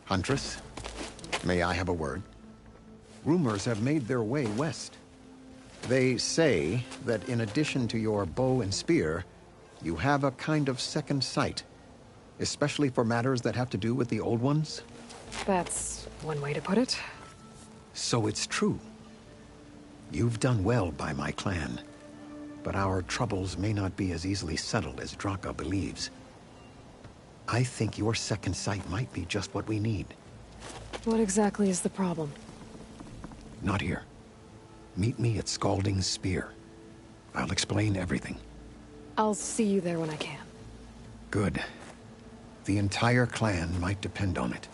Huntress, may I have a word? Rumors have made their way west. They say that in addition to your bow and spear, you have a kind of second sight, especially for matters that have to do with the old ones. That's one way to put it. So it's true. You've done well by my clan, but our troubles may not be as easily settled as Draka believes. I think your second sight might be just what we need. What exactly is the problem? Not here. Meet me at Scalding's Spear. I'll explain everything. I'll see you there when I can. Good. The entire clan might depend on it.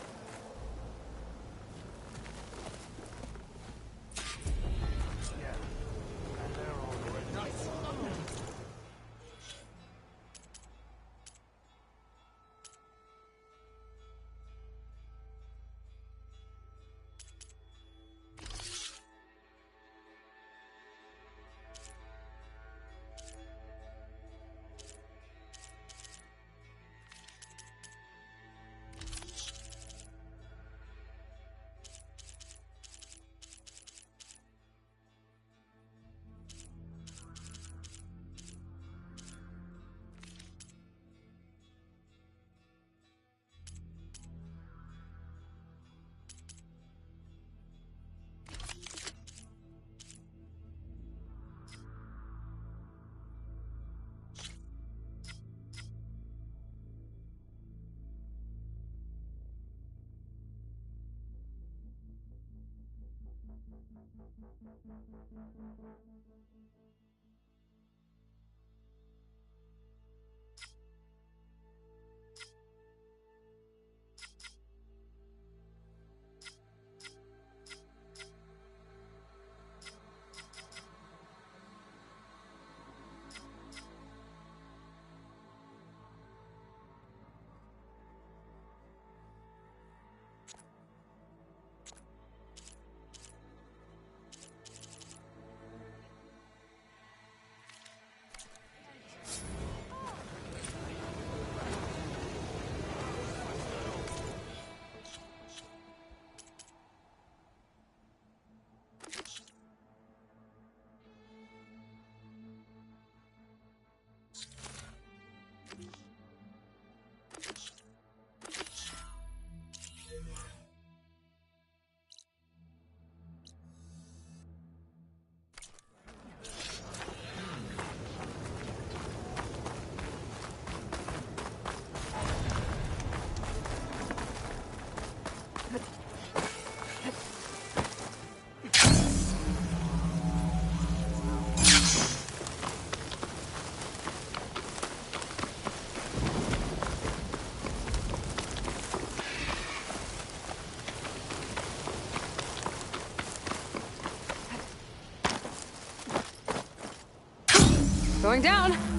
Going down!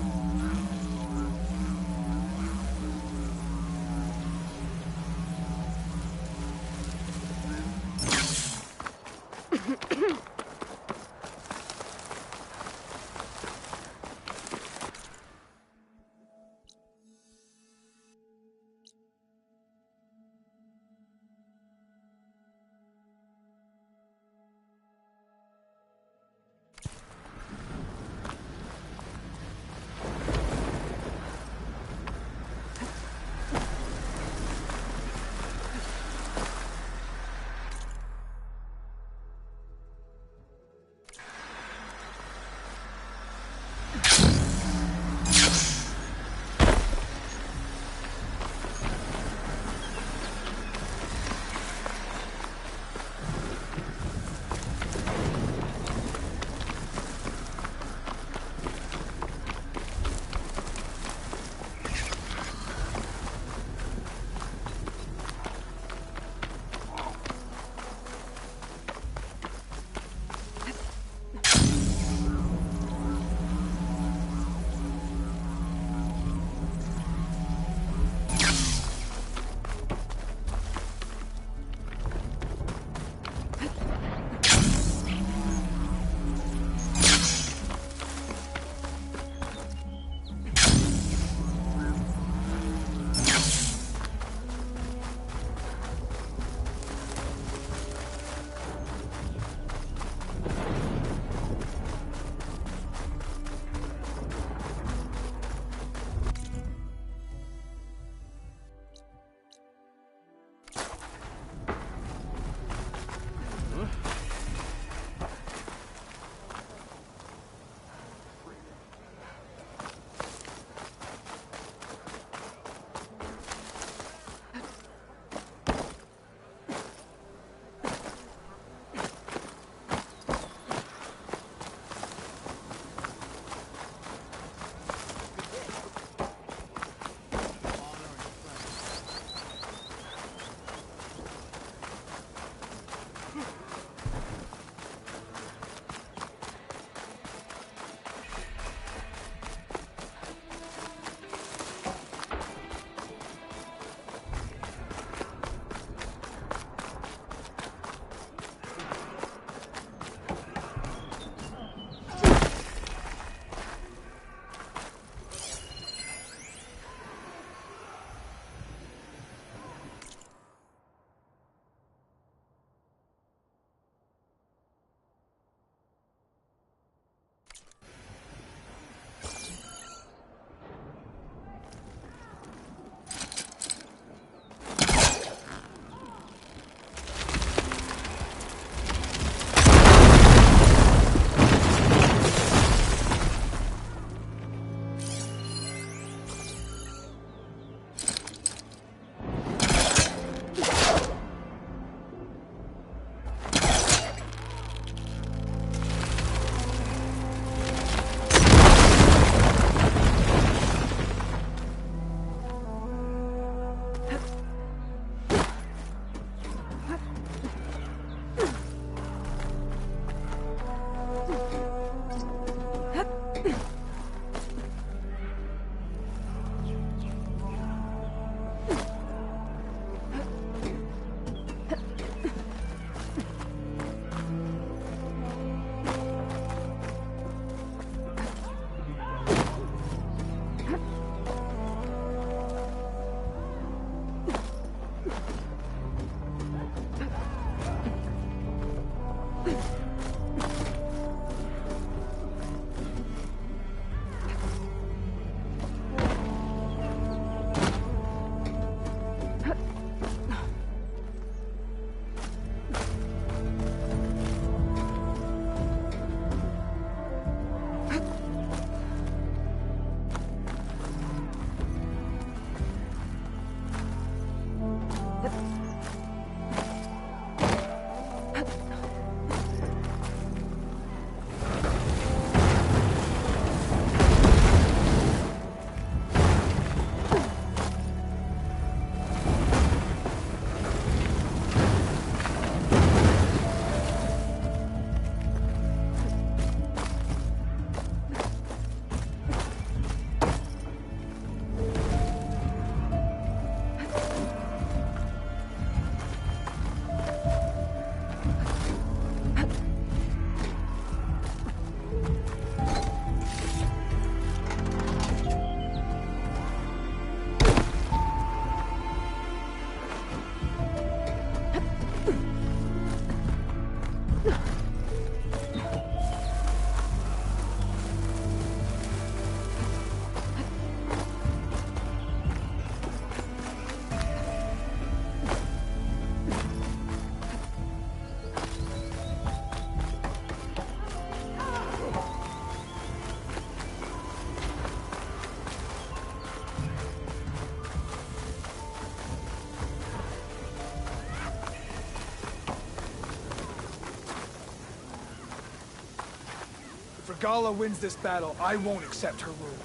Gala wins this battle, I won't accept her rule.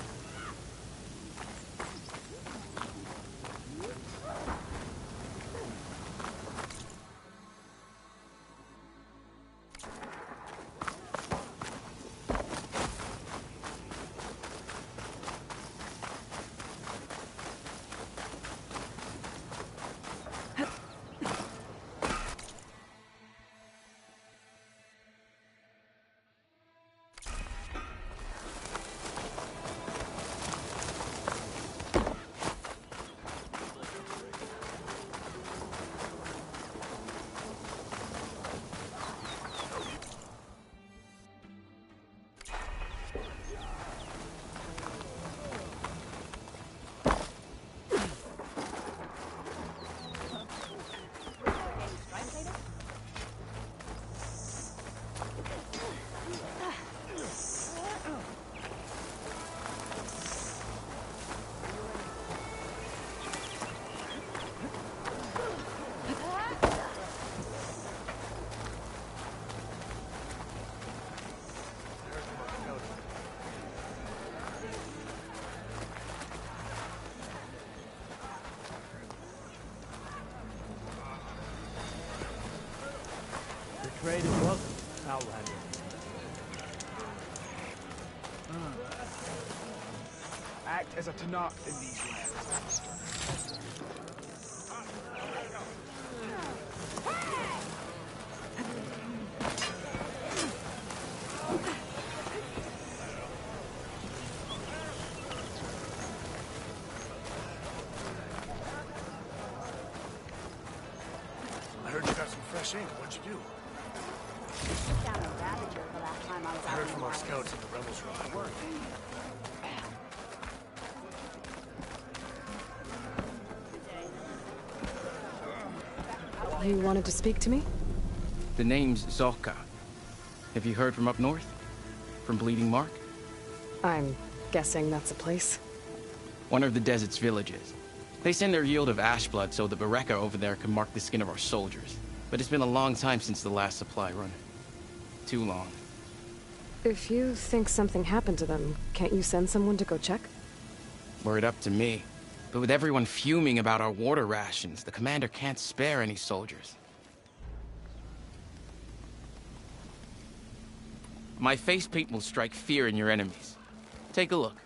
Trade is welcome, Outlander. Act as a Tanakh in these lands. I heard you got some fresh ink. What'd you do? Down a ravager the last time I was I out heard in from the our wild. scouts that the rebels were on work. You wanted to speak to me? The name's Zolka. Have you heard from up north? From Bleeding Mark? I'm guessing that's a place. One of the desert's villages. They send their yield of ash blood so the Bereka over there can mark the skin of our soldiers. But it's been a long time since the last supply run. Too long. If you think something happened to them, can't you send someone to go check? Were it up to me. But with everyone fuming about our water rations, the commander can't spare any soldiers. My face paint will strike fear in your enemies. Take a look.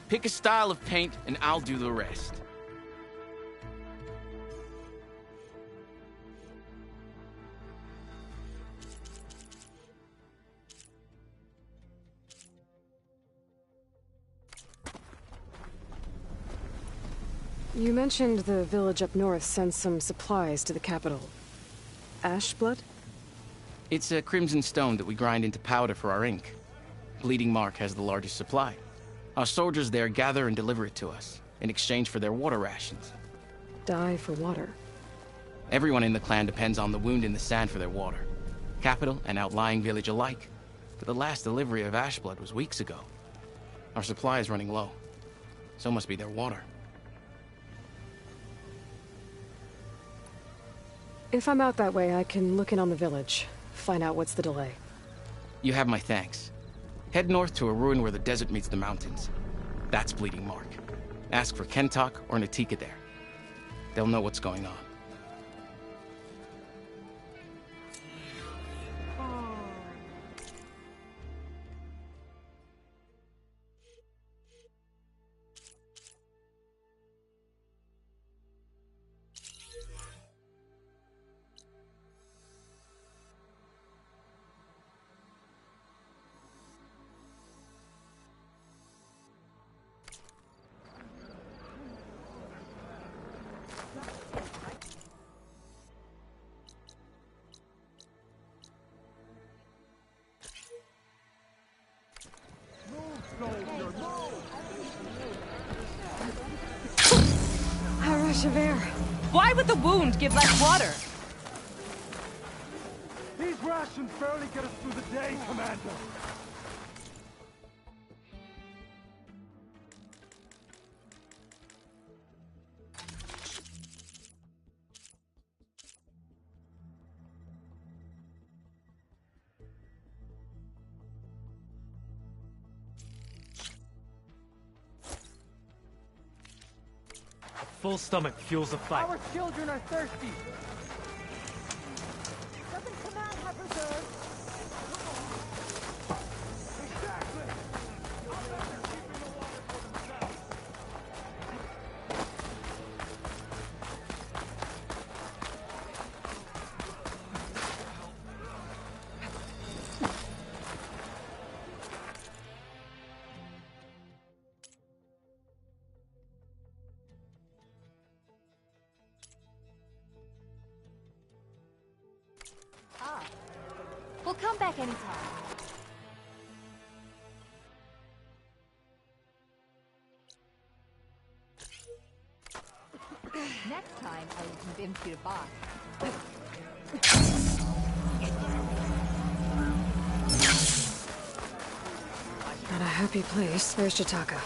Pick a style of paint, and I'll do the rest. You mentioned the village up north sends some supplies to the capital. Ash blood? It's a crimson stone that we grind into powder for our ink. Bleeding Mark has the largest supply. Our soldiers there gather and deliver it to us, in exchange for their water rations. Die for water. Everyone in the clan depends on the wound in the sand for their water. Capital and outlying village alike. but the last delivery of ash blood was weeks ago. Our supply is running low. So must be their water. If I'm out that way, I can look in on the village, find out what's the delay. You have my thanks. Head north to a ruin where the desert meets the mountains. That's Bleeding Mark. Ask for Kentok or Natika there. They'll know what's going on. A rush of air. Why would the wound give less water? These rations barely get us through the day, Commander. A full stomach fuels the fight. Our children are thirsty. Doesn't command have reserves? Exactly. I'll bet they're keeping the water for themselves. Ah. We'll come back anytime. Next time, I will convince you to buy. Not a happy place. There's Jataka.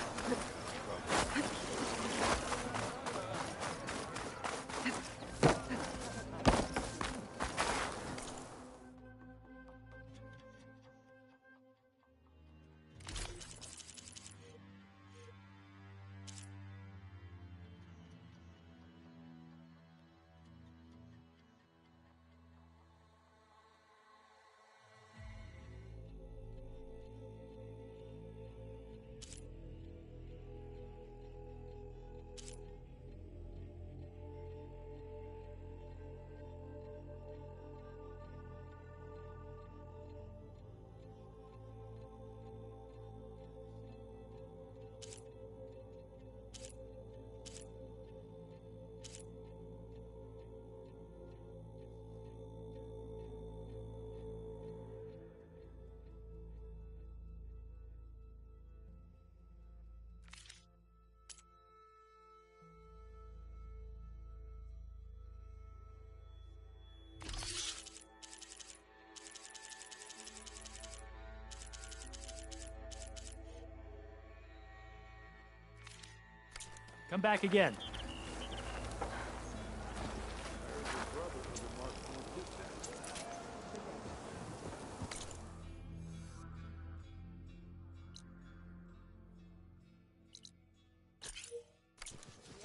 Come back again.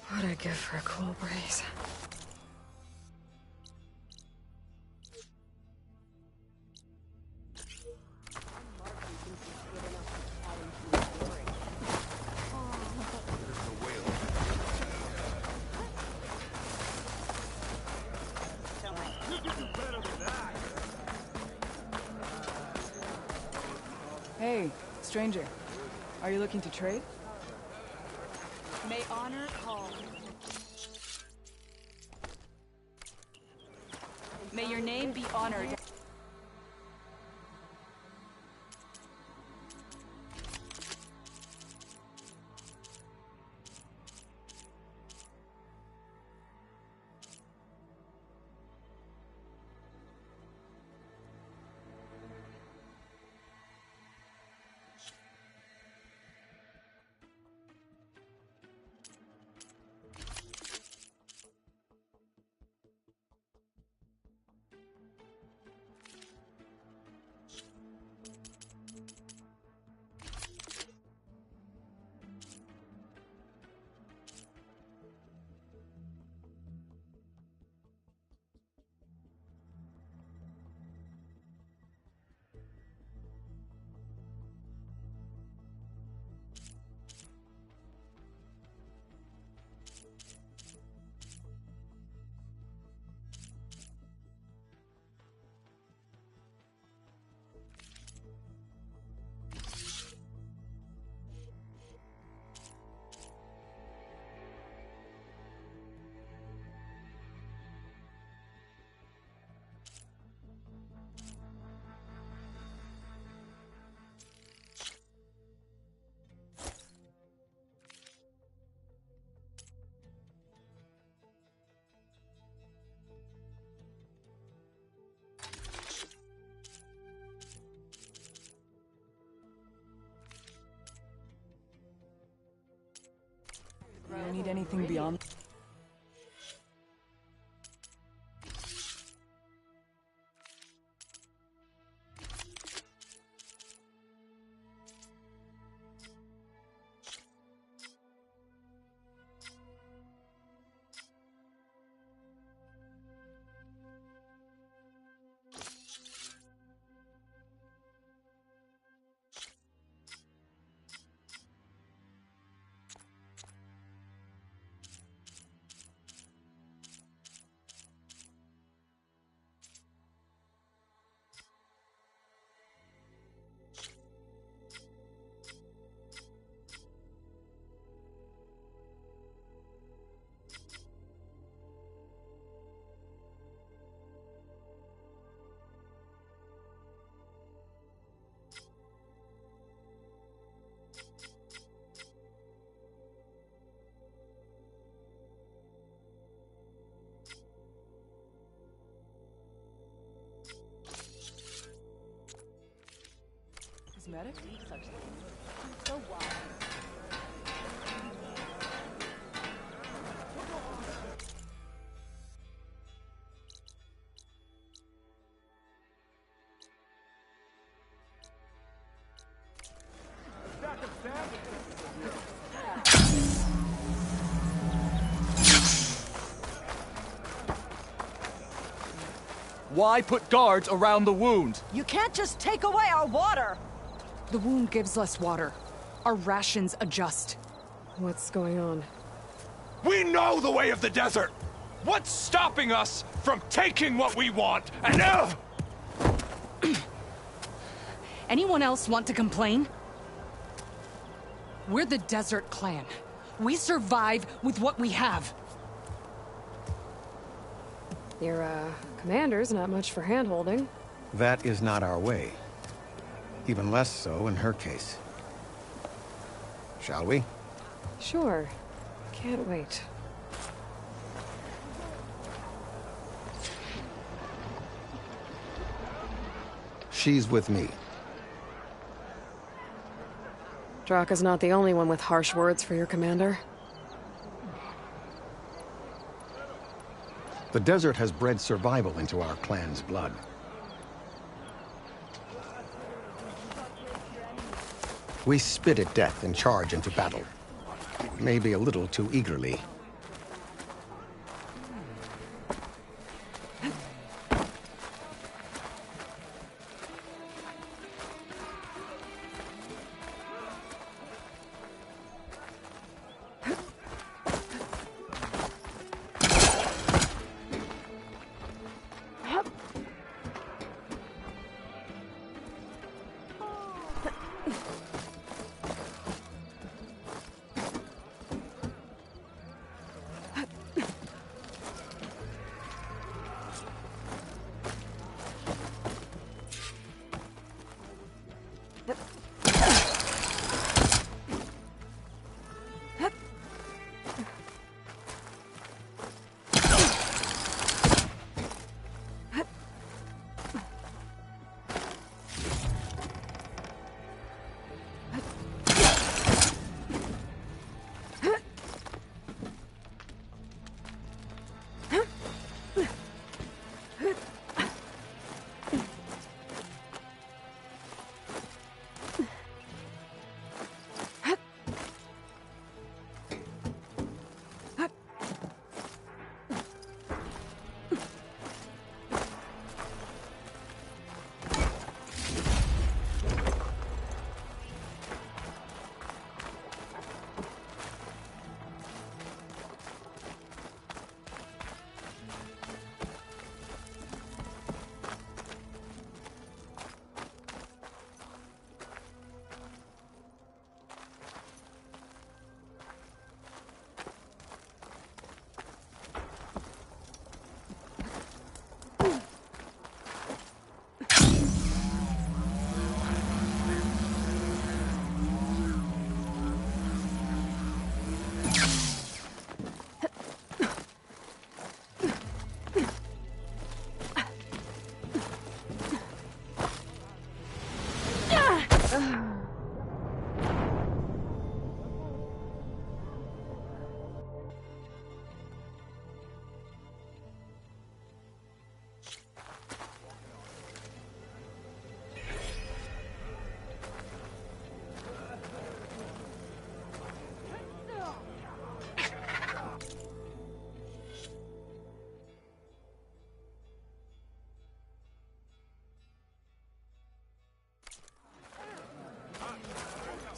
What'd I give for a cool breeze? Hey, stranger. Are you looking to trade? May honor call. May your name be honored. Need anything beyond? Cosmetic? So wild. Stack of sand? Why put guards around the wound? You can't just take away our water! The wound gives less water. Our rations adjust. What's going on? We know the way of the desert! What's stopping us from taking what we want and Anyone else want to complain? We're the Desert Clan. We survive with what we have. Your, commander's not much for hand-holding. That is not our way. Even less so in her case. Shall we? Sure. Can't wait. She's with me. Draka's not the only one with harsh words for your commander. The desert has bred survival into our clan's blood. We spit at death and charge into battle. Maybe a little too eagerly.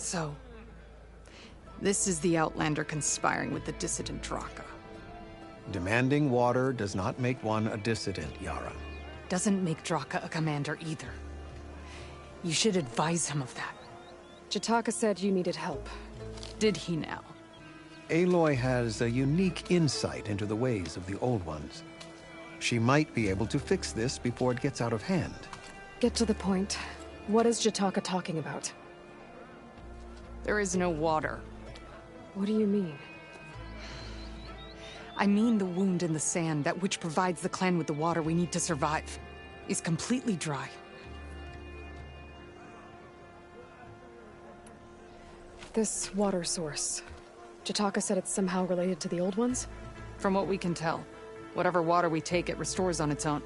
So, this is the Outlander conspiring with the dissident Draka. Demanding water does not make one a dissident, Yara. Doesn't make Draka a commander either. You should advise him of that. Jataka said you needed help. Did he now? Aloy has a unique insight into the ways of the Old Ones. She might be able to fix this before it gets out of hand. Get to the point. What is Jataka talking about? There is no water. What do you mean? I mean the wound in the sand, that which provides the clan with the water we need to survive, is completely dry. This water source. Jataka said it's somehow related to the Old Ones? From what we can tell, whatever water we take, it restores on its own.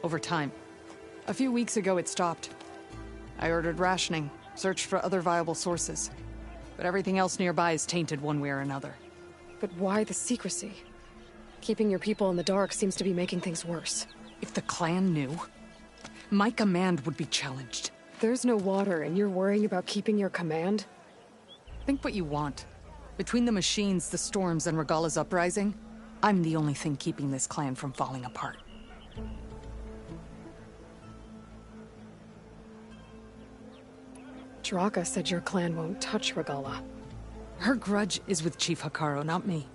Over time. A few weeks ago, it stopped. I ordered rationing, searched for other viable sources. But everything else nearby is tainted one way or another. But why the secrecy? Keeping your people in the dark seems to be making things worse. If the clan knew, my command would be challenged. There's no water, and you're worrying about keeping your command? Think what you want. Between the machines, the storms, and Regala's uprising, I'm the only thing keeping this clan from falling apart. Draka said your clan won't touch Regala. Her grudge is with Chief Hikaru, not me.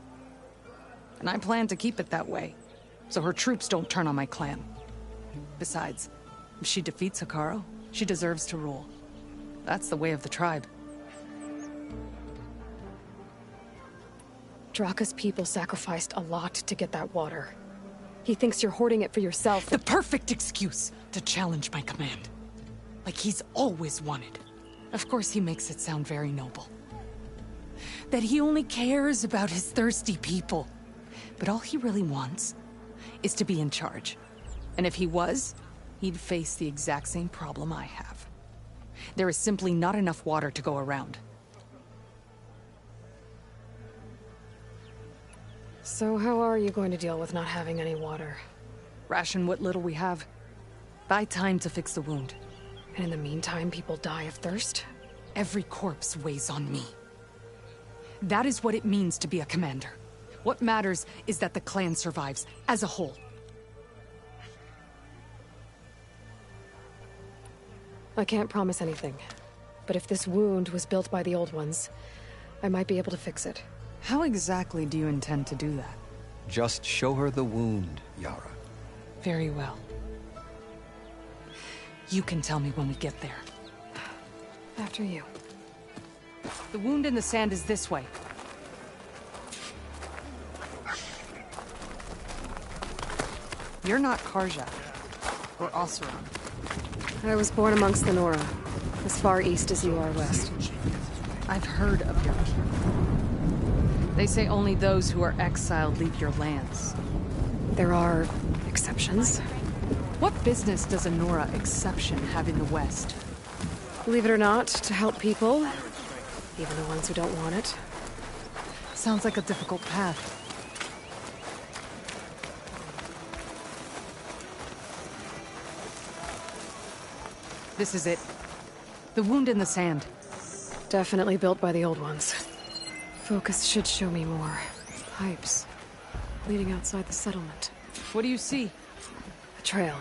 And I plan to keep it that way, so her troops don't turn on my clan. Besides, if she defeats Hikaru, she deserves to rule. That's the way of the tribe. Draka's people sacrificed a lot to get that water. He thinks you're hoarding it for yourself. The perfect excuse to challenge my command. Like he's always wanted. Of course he makes it sound very noble. That he only cares about his thirsty people. But all he really wants is to be in charge. And if he was, he'd face the exact same problem I have. There is simply not enough water to go around. So how are you going to deal with not having any water? Ration what little we have. Buy time to fix the wound. And in the meantime, people die of thirst? Every corpse weighs on me. That is what it means to be a commander. What matters is that the clan survives, as a whole. I can't promise anything. But if this wound was built by the Old Ones, I might be able to fix it. How exactly do you intend to do that? Just show her the wound, Yara. Very well. You can tell me when we get there. After you. The wound in the sand is this way. You're not Karja, or Oseram. I was born amongst the Nora, as far east as you are west. I've heard of your kin. They say only those who are exiled leave your lands. There are exceptions. What business does a Nora exception have in the West? Believe it or not, to help people, even the ones who don't want it. Sounds like a difficult path. This is it. The wound in the sand. Definitely built by the Old Ones. Focus should show me more. Pipes. Leading outside the settlement. What do you see? A trail.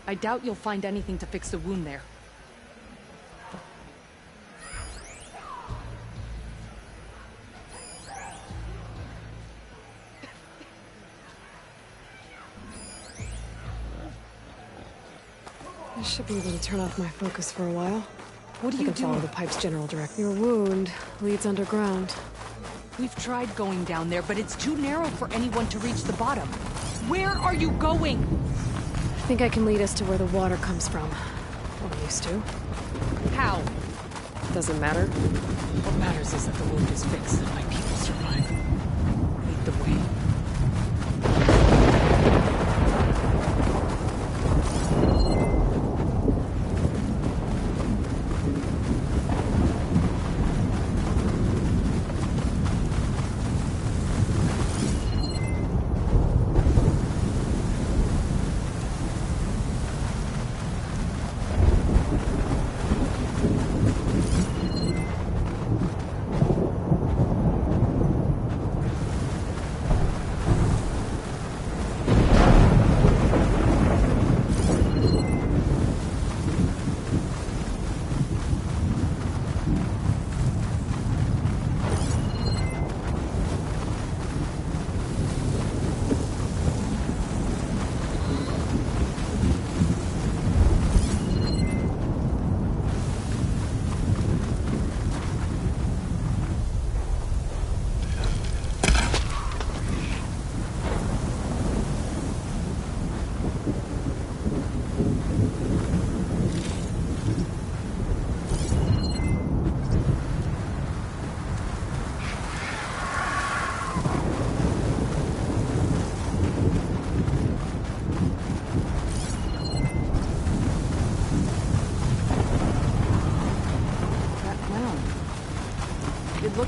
I doubt you'll find anything to fix the wound there. I should be able to turn off my focus for a while. What do you I can do? follow the pipe's general direction. Your wound leads underground. We've tried going down there, but it's too narrow for anyone to reach the bottom. Where are you going? I think I can lead us to where the water comes from. Or used to. How? Doesn't matter. What matters is that the wound is fixed and my people survive. Lead the way.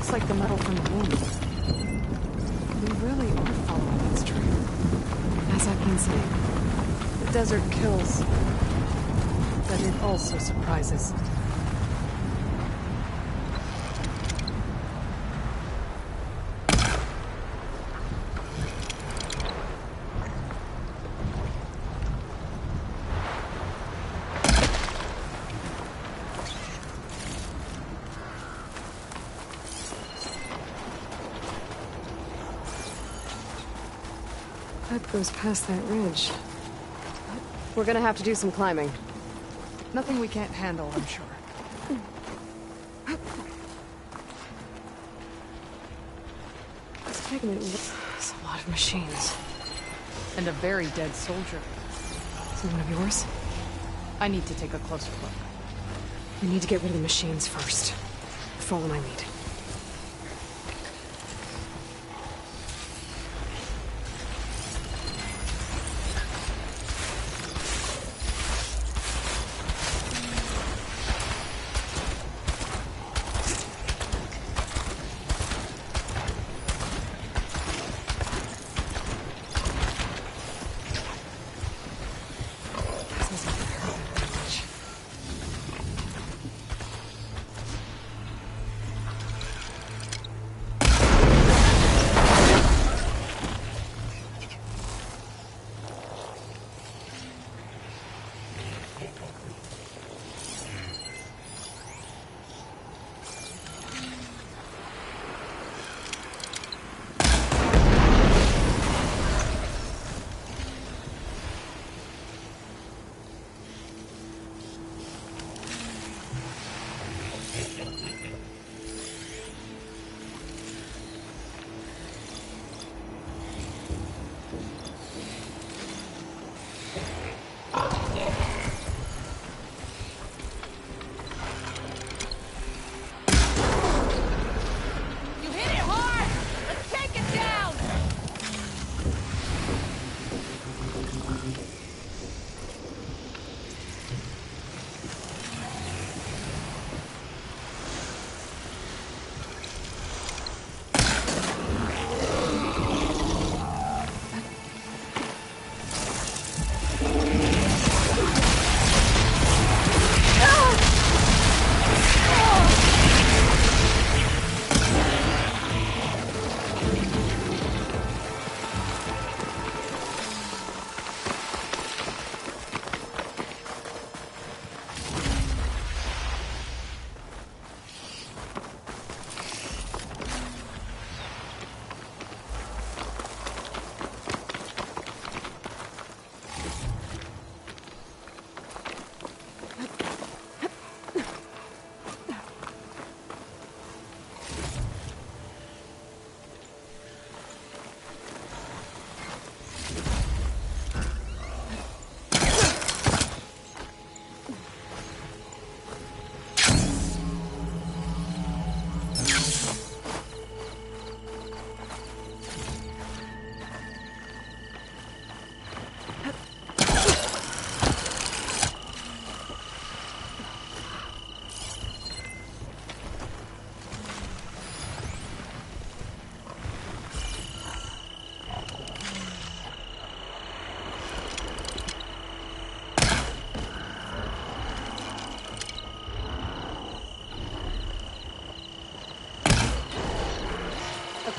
looks like the metal from the wound. We really are following its trail. As I've been saying, the desert kills, but it also surprises. That goes past that ridge. We're gonna have to do some climbing. Nothing we can't handle, I'm sure. It's taken it. It's a lot of machines. And a very dead soldier. Is it one of yours? I need to take a closer look. We need to get rid of the machines first. Follow my lead.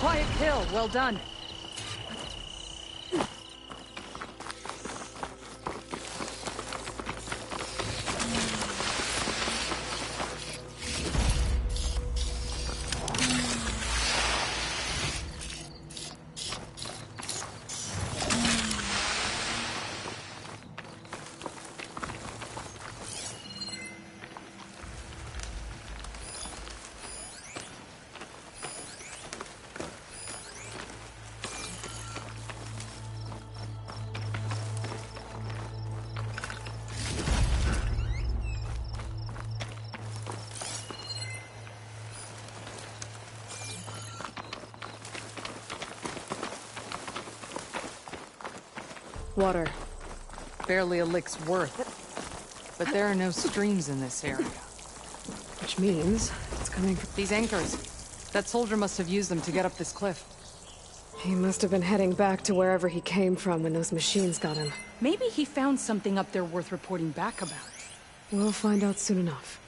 Quiet kill, well done. Water. Barely a lick's worth. But there are no streams in this area. Which means it's coming from... These anchors. That soldier must have used them to get up this cliff. He must have been heading back to wherever he came from when those machines got him. Maybe he found something up there worth reporting back about. We'll find out soon enough.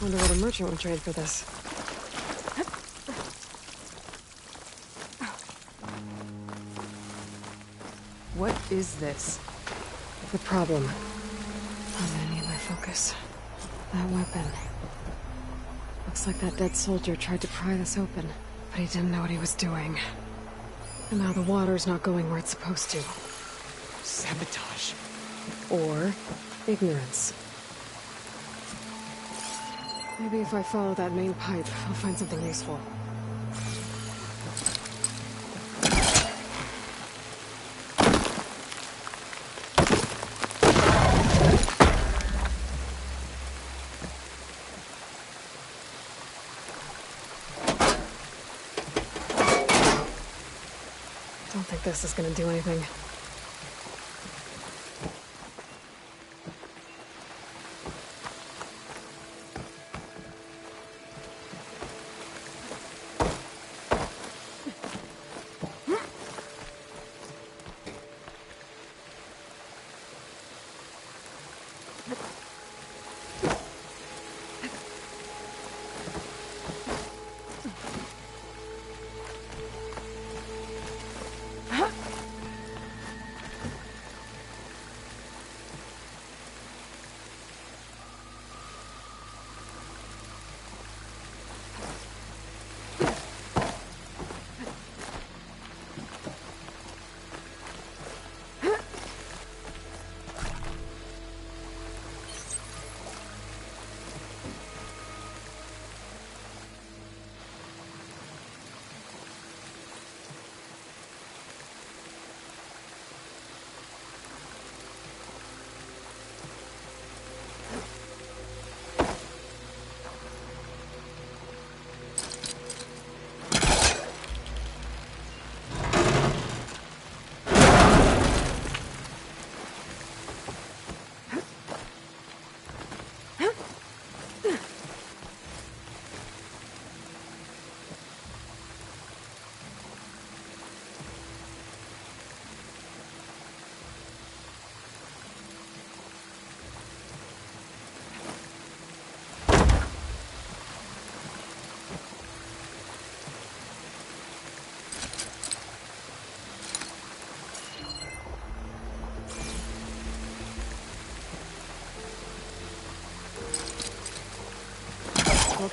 Wonder what a merchant would trade for this. What is this? The problem. I'm gonna need my focus. That weapon. Looks like that dead soldier tried to pry this open, but he didn't know what he was doing. And now the water's not going where it's supposed to. Sabotage. Or ignorance. Maybe if I follow that main pipe, I'll find something useful. Don't think this is gonna do anything.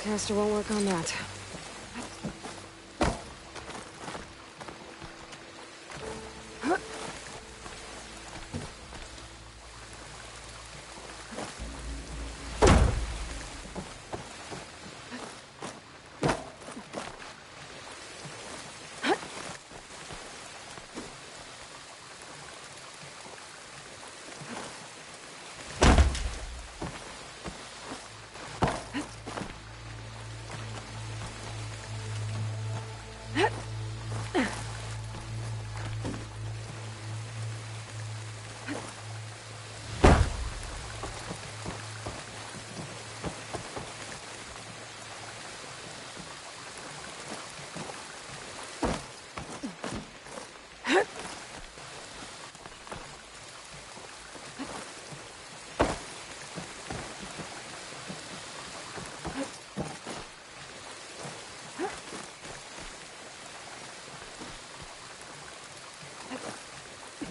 Caster won't work on that.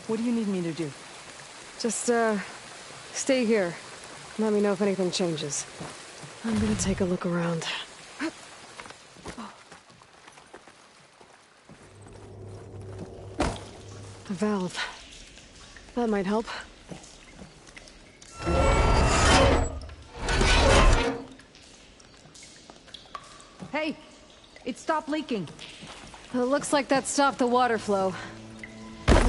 What do you need me to do? Just, stay here. Let me know if anything changes. I'm gonna take a look around. A valve. That might help. Hey! It stopped leaking. It looks like that stopped the water flow.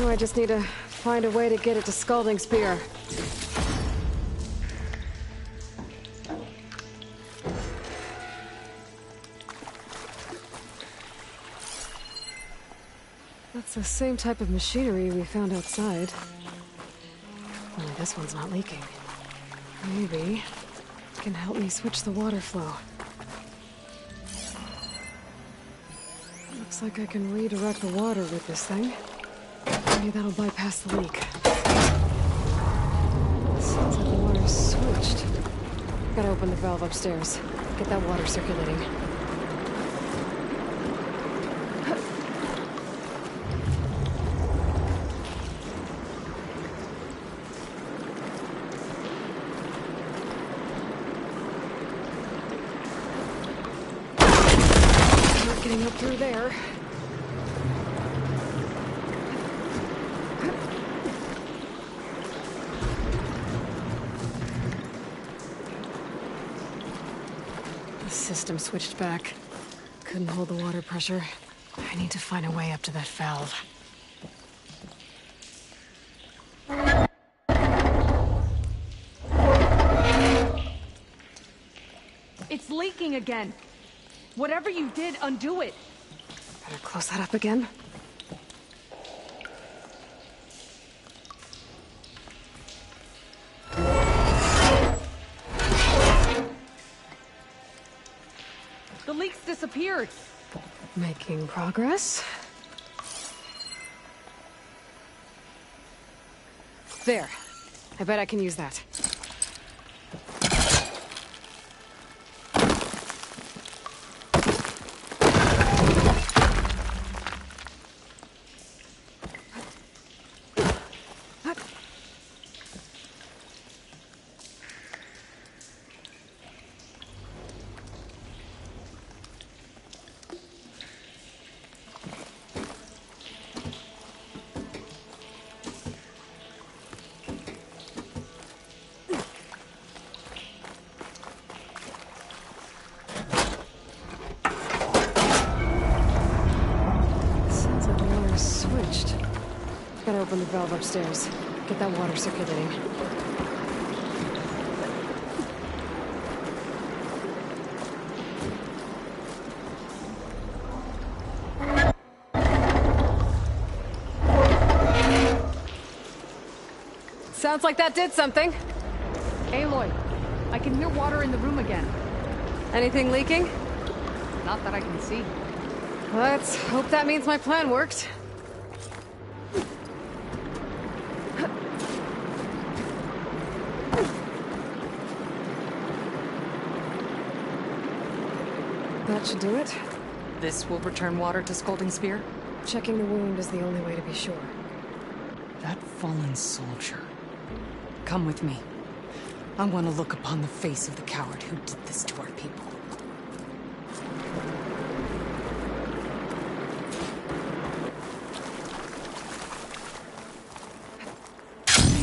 Now I just need to find a way to get it to Scalding Spear. That's the same type of machinery we found outside. Only this one's not leaking. Maybe it can help me switch the water flow. Looks like I can redirect the water with this thing. Maybe that'll bypass the leak. Sounds like the water's switched. Gotta open the valve upstairs. Get that water circulating. Not getting up through there. System switched back. Couldn't hold the water pressure. I need to find a way up to that valve. It's leaking again. Whatever you did, undo it. Better close that up again. The leak's disappeared. Making progress. There. I bet I can use that. Switched. Gotta open the valve upstairs. Get that water circulating. Sounds like that did something. Aloy, I can hear water in the room again. Anything leaking? Not that I can see. Let's hope that means my plan worked. That should do it. This will return water to Scalding Spear? Checking the wound is the only way to be sure. That fallen soldier. Come with me. I want to look upon the face of the coward who did this to our people.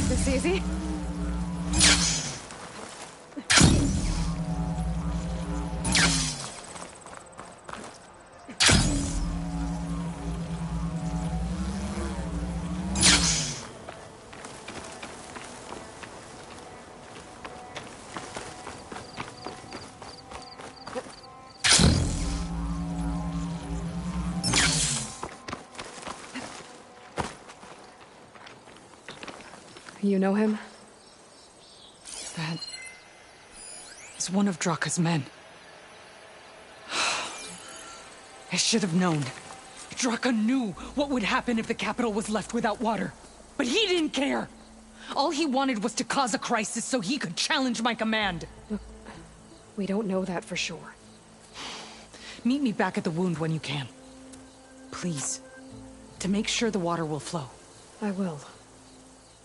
This easy? You know him? That is one of Draka's men. I should have known. Draka knew what would happen if the capital was left without water. But he didn't care! All he wanted was to cause a crisis so he could challenge my command. Look, we don't know that for sure. Meet me back at the wound when you can. Please. To make sure the water will flow. I will.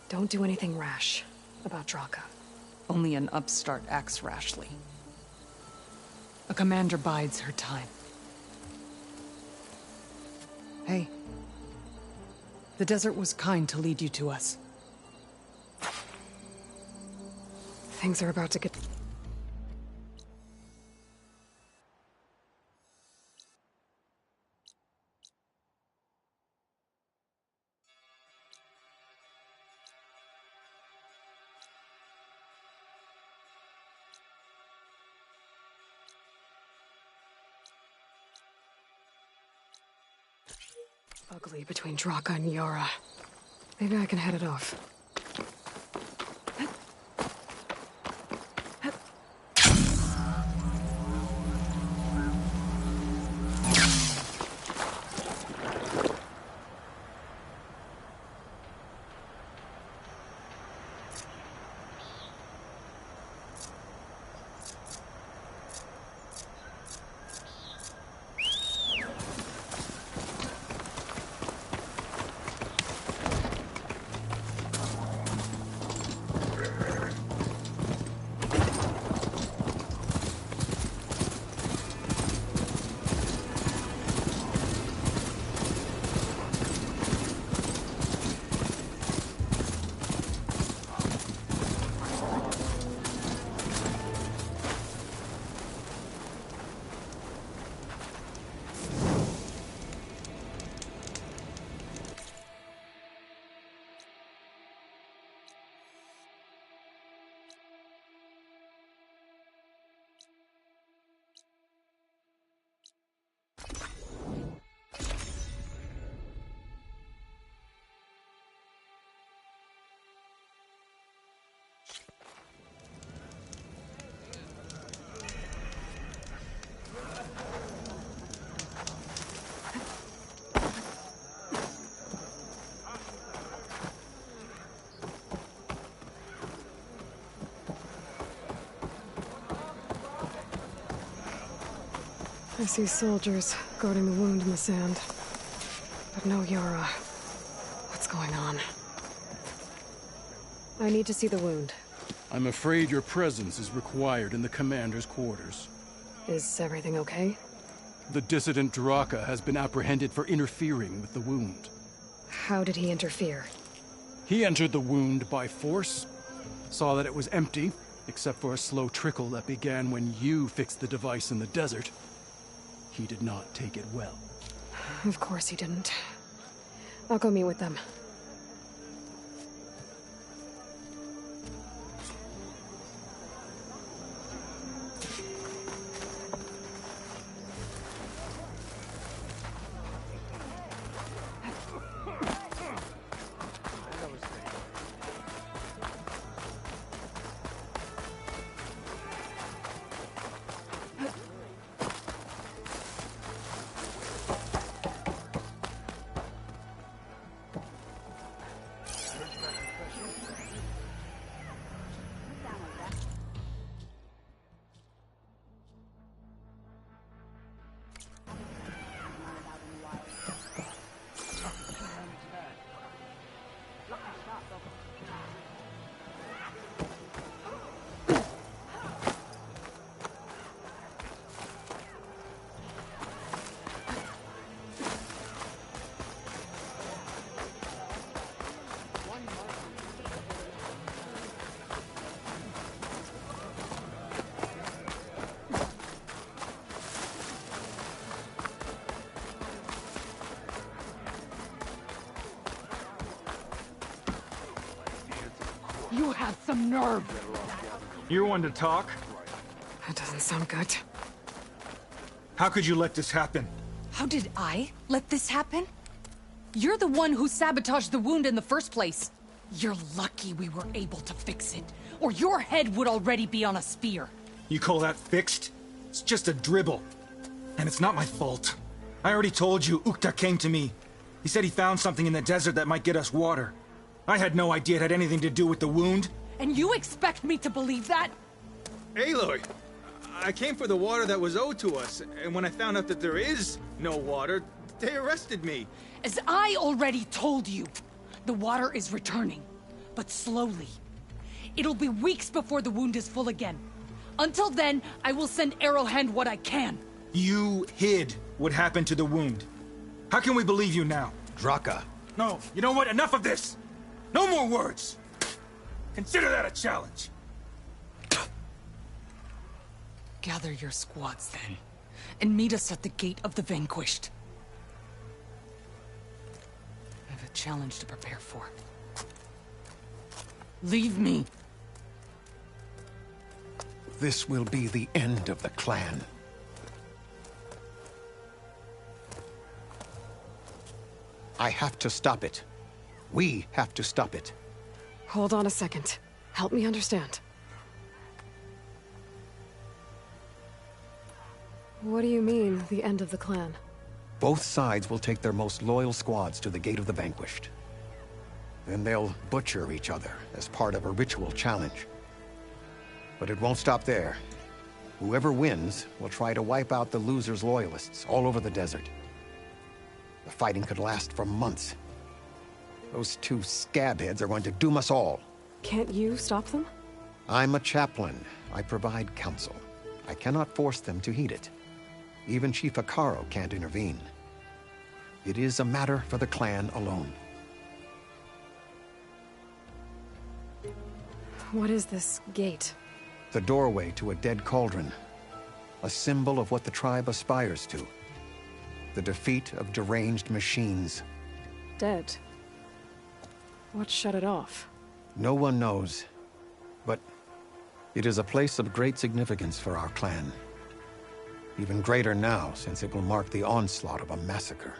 Don't do anything rash about Draka. Only an upstart acts rashly. A commander bides her time. Hey. The desert was kind to lead you to us. Things are about to get... Ugly between Draka and Yara. Maybe I can head it off. I see soldiers guarding the wound in the sand. But no Yara. What's going on? I need to see the wound. I'm afraid your presence is required in the commander's quarters. Is everything okay? The dissident Draka has been apprehended for interfering with the wound. How did he interfere? He entered the wound by force, saw that it was empty, except for a slow trickle that began when you fixed the device in the desert. He did not take it well. Of course he didn't. I'll go meet with them. You have some nerve! You're one to talk? That doesn't sound good. How could you let this happen? How did I let this happen? You're the one who sabotaged the wound in the first place. You're lucky we were able to fix it, or your head would already be on a spear. You call that fixed? It's just a dribble. And it's not my fault. I already told you, Ukta came to me. He said he found something in the desert that might get us water. I had no idea it had anything to do with the wound. And you expect me to believe that? Aloy, I came for the water that was owed to us, and when I found out that there is no water, they arrested me. As I already told you, the water is returning, but slowly. It'll be weeks before the wound is full again. Until then, I will send Arrowhand what I can. You hid what happened to the wound. How can we believe you now? Draka. No, you know what? Enough of this! No more words! Consider that a challenge. Gather your squads then, and meet us at the Gate of the Vanquished. I have a challenge to prepare for. Leave me. This will be the end of the clan. I have to stop it. We have to stop it. Hold on a second. Help me understand. What do you mean, the end of the clan? Both sides will take their most loyal squads to the Gate of the Vanquished. Then they'll butcher each other as part of a ritual challenge. But it won't stop there. Whoever wins will try to wipe out the loser's loyalists all over the desert. The fighting could last for months. Those two scabheads are going to doom us all. Can't you stop them? I'm a chaplain. I provide counsel. I cannot force them to heed it. Even Chief Akaro can't intervene. It is a matter for the clan alone. What is this gate? The doorway to a dead cauldron. A symbol of what the tribe aspires to. The defeat of deranged machines. Dead. What shut it off? No one knows. But it is a place of great significance for our clan. Even greater now, since it will mark the onslaught of a massacre.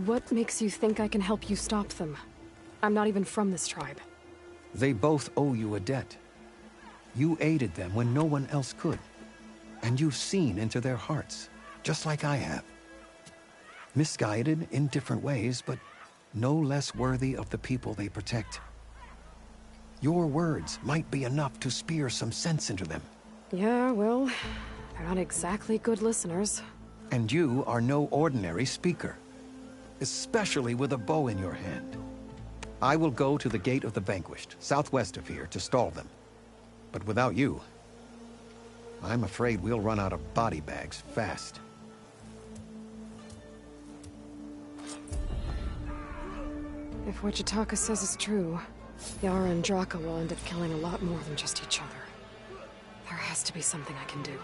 What makes you think I can help you stop them? I'm not even from this tribe. They both owe you a debt. You aided them when no one else could. And you've seen into their hearts, just like I have. Misguided in different ways, but no less worthy of the people they protect. Your words might be enough to spear some sense into them. Yeah, well, they're not exactly good listeners. And you are no ordinary speaker. Especially with a bow in your hand. I will go to the Gate of the Vanquished, southwest of here, to stall them. But without you, I'm afraid we'll run out of body bags fast. If what Jataka says is true, Yara and Draka will end up killing a lot more than just each other. There has to be something I can do.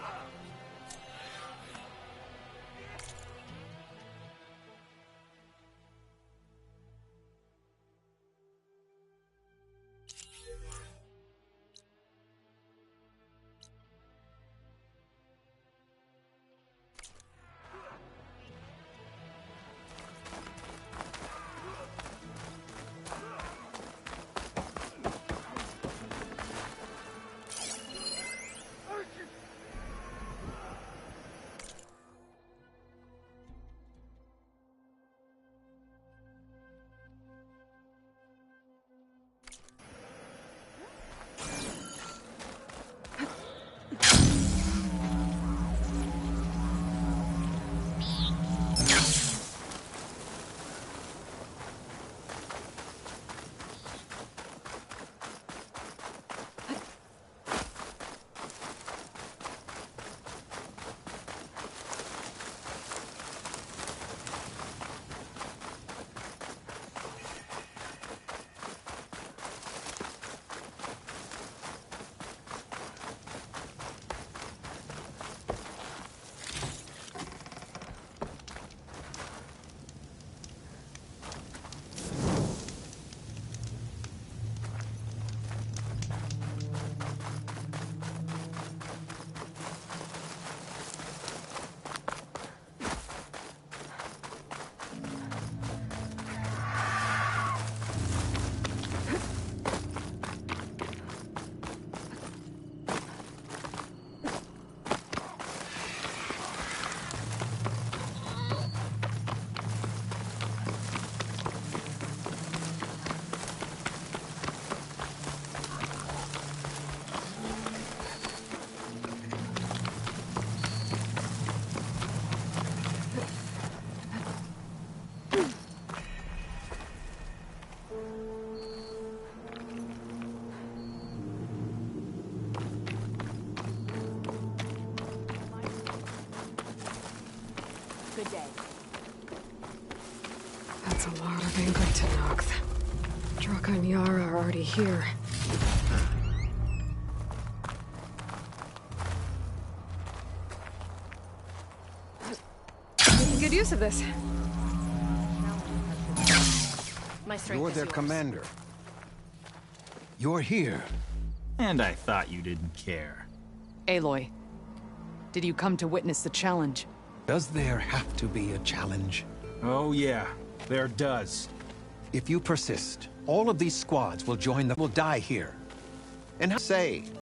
Good day. That's a lot of angry Tenakth. Draka and Yara are already here. Making good use of this. My strength You're is their yours. commander. You're here. And I thought you didn't care. Aloy, did you come to witness the challenge? Does there have to be a challenge? Oh yeah, there does. If you persist, all of these squads will die here. And say